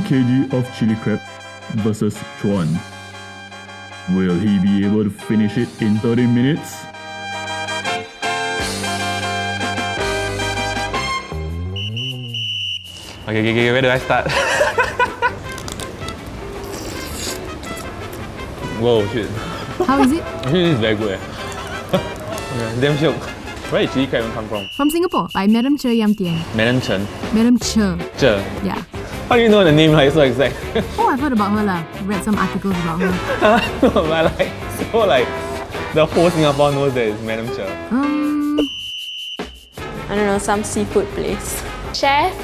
kg of chili crab versus Chuan. Will he be able to finish it in 30 minutes? Okay, where do I start? Whoa, shit. How is it? Actually, this is very good. Yeah, damn shook. Where did chili crab even come from? From Singapore, by Madam Che Yam Tian. Madam Chen. Madam Che. Che. Yeah. How do you know the name like so exact? Oh, I've heard about her lah. Read some articles about her. No, but like the whole Singapore knows that it's Madam Che. I don't know, some seafood place. Chef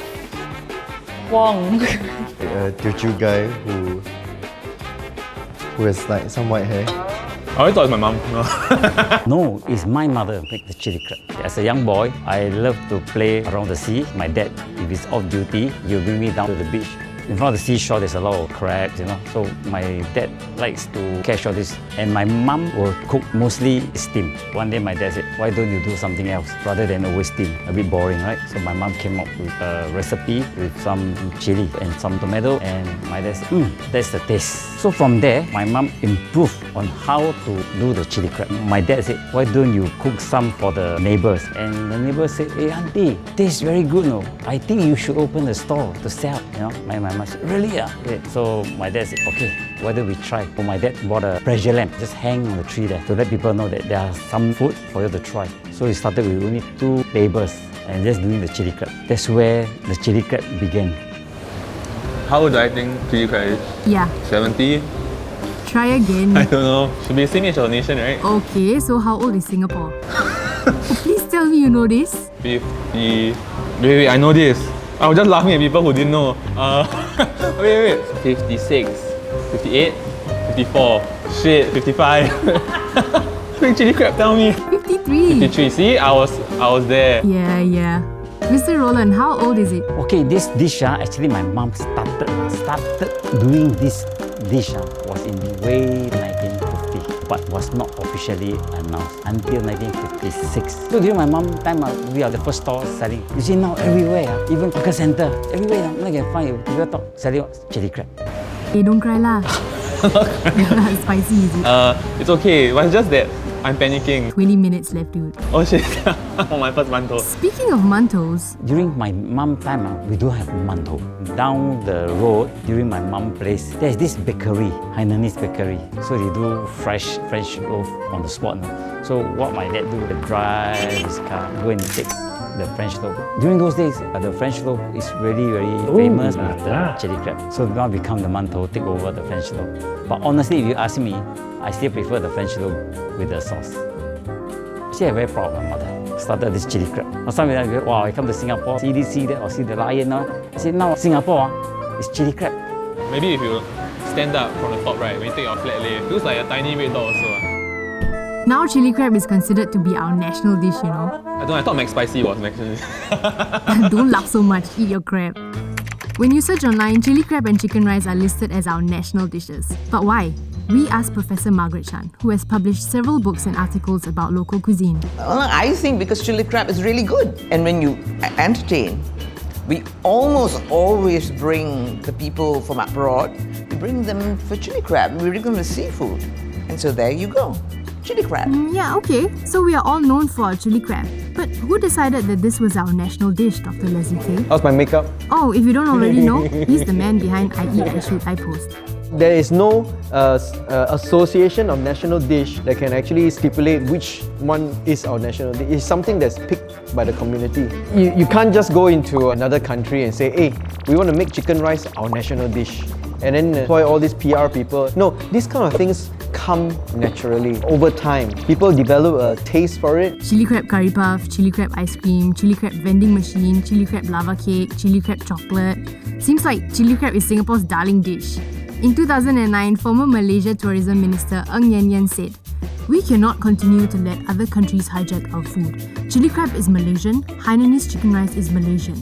Wong. A Teochew guy who has like some white hair. I always thought it was my mom. No, it's my mother who make the chili crab. As a young boy, I love to play around the sea. My dad, if he's off duty, he'll bring me down to the beach. In front of the seashore, there's a lot of crabs, So my dad likes to catch all this. And my mom will cook mostly steam. One day my dad said, why don't you do something else rather than always steam? A bit boring, right? So my mom came up with a recipe with some chili and some tomato. And my dad said, that's the taste. So from there, my mom improved on how to do the chili crab. My dad said, why don't you cook some for the neighbors? And the neighbors said, hey auntie, tastes very good, no? I think you should open a store to sell, My mom said, really? Yeah. So my dad said, okay, why don't we try? So my dad bought a pressure lamp, just hang on the tree there to let people know that there are some food for you to try. So we started with only 2 tables and just doing the chili crab. That's where the chili crab began. How old do I think chili crab is? Yeah. 70? Try again. I don't know. Should be the same age of the nation, right? Okay, so how old is Singapore? Please tell me you know this. 50. Wait, I know this. I was just laughing at people who didn't know. Wait. 56, 58, 54. Shit, 55. Big chili crab, tell me. 53. 53. See, I was there. Yeah. Mr. Roland, how old is it? Okay, this dish, actually my mom started doing this dish was in way 1950, but was not officially announced until 1956. So during my mom's time, we are the first store selling. You see now everywhere, even hawker center, everywhere now you can find people selling chili crab. Hey, don't cry lah. Spicy, is it? It's okay, but it's just that I'm panicking. 20 minutes left, dude. Oh shit, on my first mantou. Speaking of mantos, During my mom's time, we do have mantou. Down the road, during my mom's place, there's this bakery, Hainanese bakery. So they do fresh French loaf on the spot. So what my dad do, they drive his car, go and take the French loaf. During those days, the French loaf is really very famous with the chili crab. So now become the mantou, take over the French loaf. But honestly, if you ask me, I still prefer the French loaf with the sauce. Actually, I'm very proud of my mother. Started this chili crab. Last time wow, I come to Singapore, see that or see the lion. I say now Singapore, it's chili crab. Maybe if you stand up from the top, right, when you take your flat lay, it feels like a tiny red dot also. now chili crab is considered to be our national dish, I thought McSpicy was actually. Don't laugh so much, eat your crab. When you search online, chili crab and chicken rice are listed as our national dishes. But why? We asked Professor Margaret Chan, who has published several books and articles about local cuisine. Well, I think because chili crab is really good. And when you entertain, we almost always bring the people from abroad, we bring them for chili crab, we bring them for seafood. And so there you go, chili crab. Yeah, okay. So we are all known for our chili crab. But who decided that this was our national dish, Dr. Leslie K? How's my makeup? Oh, if you don't already know, he's the man behind I Eat, I Shoot, I Post. There is no association of national dish that can actually stipulate which one is our national dish. It's something that's picked by the community. You can't just go into another country and say, hey, we want to make chicken rice our national dish. And then employ all these PR people. No, these kind of things come naturally over time. People develop a taste for it. Chili crab curry puff, chili crab ice cream, chili crab vending machine, chili crab lava cake, chili crab chocolate. Seems like chili crab is Singapore's darling dish. In 2009, former Malaysia Tourism Minister Ng Yen Yen said, "We cannot continue to let other countries hijack our food. Chili crab is Malaysian, Hainanese chicken rice is Malaysian."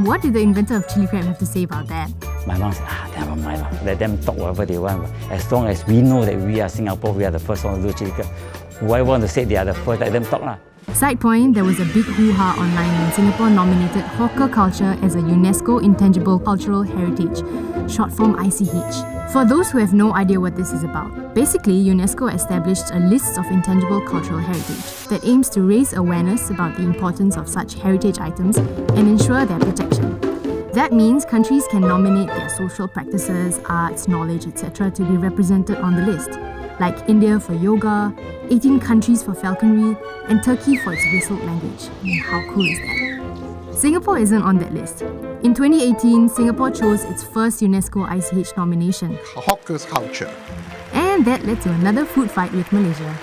What did the inventor of chili crab have to say about that? My mom said, never mind, let them talk whatever they want. As long as we know that we are Singapore, we are the first one to do chili crab. Whoever want to say they are the first, let them talk. Side point, there was a big hoo-ha online when Singapore nominated hawker culture as a UNESCO Intangible Cultural Heritage, short form ICH. For those who have no idea what this is about, basically UNESCO established a list of intangible cultural heritage that aims to raise awareness about the importance of such heritage items and ensure their protection. That means countries can nominate their social practices, arts, knowledge, etc. to be represented on the list, like India for yoga, 18 countries for falconry, and Turkey for its whistled language. How cool is that? Singapore isn't on that list. In 2018, Singapore chose its first UNESCO ICH nomination. Hawker's culture. And that led to another food fight with Malaysia.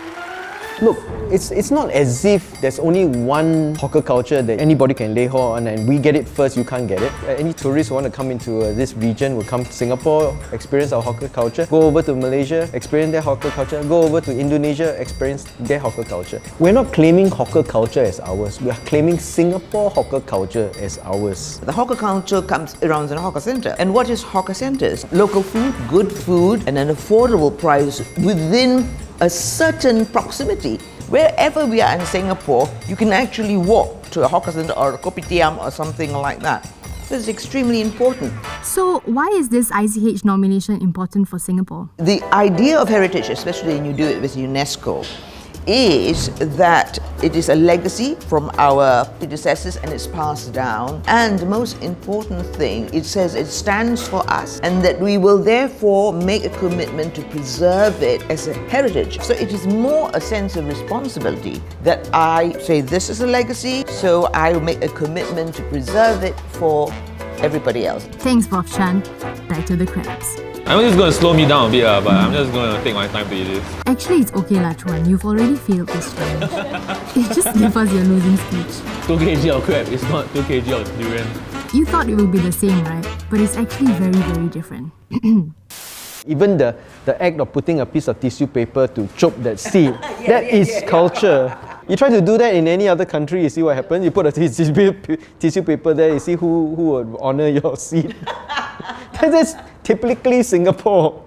Look, it's not as if there's only one hawker culture that anybody can lay hold on and we get it first, you can't get it. Any tourists who want to come into this region will come to Singapore, experience our hawker culture, go over to Malaysia, experience their hawker culture, go over to Indonesia, experience their hawker culture. We're not claiming hawker culture as ours, we are claiming Singapore hawker culture as ours. The hawker culture comes around in a hawker centre. And what is hawker centres? Local food, good food, and an affordable price within a certain proximity. Wherever we are in Singapore, you can actually walk to a hawker centre or a kopitiam or something like that. This is extremely important. So why is this ICH nomination important for Singapore? The idea of heritage, especially when you do it with UNESCO, is that it is a legacy from our predecessors and it's passed down. And the most important thing, it says it stands for us and that we will therefore make a commitment to preserve it as a heritage. So it is more a sense of responsibility that I say this is a legacy, so I will make a commitment to preserve it for everybody else. Thanks, Prof. Chan. Back to the crabs. I'm just going to slow me down a bit, but I'm just going to take my time to eat this. Actually, it's okay lah, Chuan. You've already failed this challenge. Just give us your losing speech. 2 kg of crab is not 2 kg of durian. You thought it would be the same, right? But it's actually very, very different. Even the act of putting a piece of tissue paper to choke that seed, that is culture. You try to do that in any other country, you see what happens? You put a tissue paper there, you see who would honour your seed. That is typically Singapore.